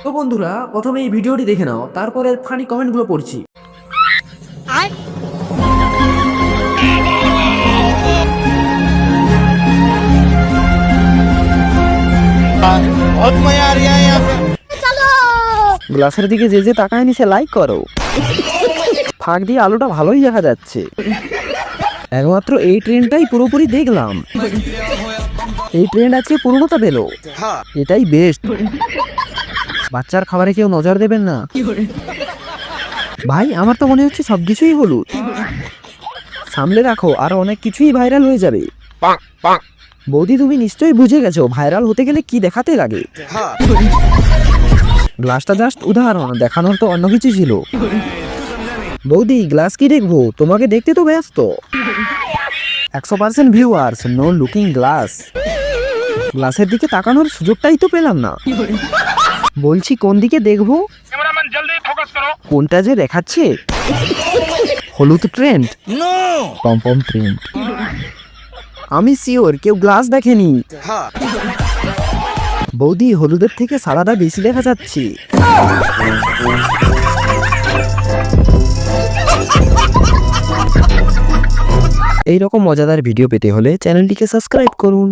তো বন্ধুরা, প্রথমে এই ভিডিওটি দেখে নাও, তারপরে ফানি কমেন্টগুলো পড়ছি। बहुत मजा आ रहा है यहाँ पे। গ্লাসের দিকে যে যে তাকায় নিছে লাইক করো। ফাঁক দিয়ে আলোটা ভালোই দেখা যাচ্ছে। একমাত্র এই ট্রেনটাই পুরোপুরি দেখলাম। এই ট্রেন আজকে পূর্ণতা পেল, এটাই বেস্ট। বাচ্চার খাবারে কেউ নজর দেবেন না ভাই, আমার তো মনে হচ্ছে সবকিছুই হলুদ। সামলে রাখো, আর অনেক কিছুই ভাইরাল হয়ে যাবে। বৌদি, তুমি নিশ্চয়ই বুঝে গেছো ভাইরাল হতে গেলে কি দেখাতে লাগে। গ্লাসটা জাস্ট উদাহরণ, দেখানোর তো অন্য কিছু ছিল। বৌদি, গ্লাস কি দেখবো? তোমাকে দেখতে তো ব্যস্ত। 100% ভিউয়ার্স, নো লুকিং গ্লাস। গ্লাসের দিকে তাকানোর সুযোগটাই তো পেলাম না। বলছি কোন দিকে দেখবো? কোনটা যে দেখাচ্ছে? হলুদ ট্রেন্ড, পম্পম ট্রেন্ড। আমি শিওর কেউ গ্লাস দেখেনি। বৌদি, হলুদের থেকে সাদাটা বেশি দেখা যাচ্ছে। এইরকম মজাদার ভিডিও পেতে হলে চ্যানেলটিকে সাবস্ক্রাইব করুন।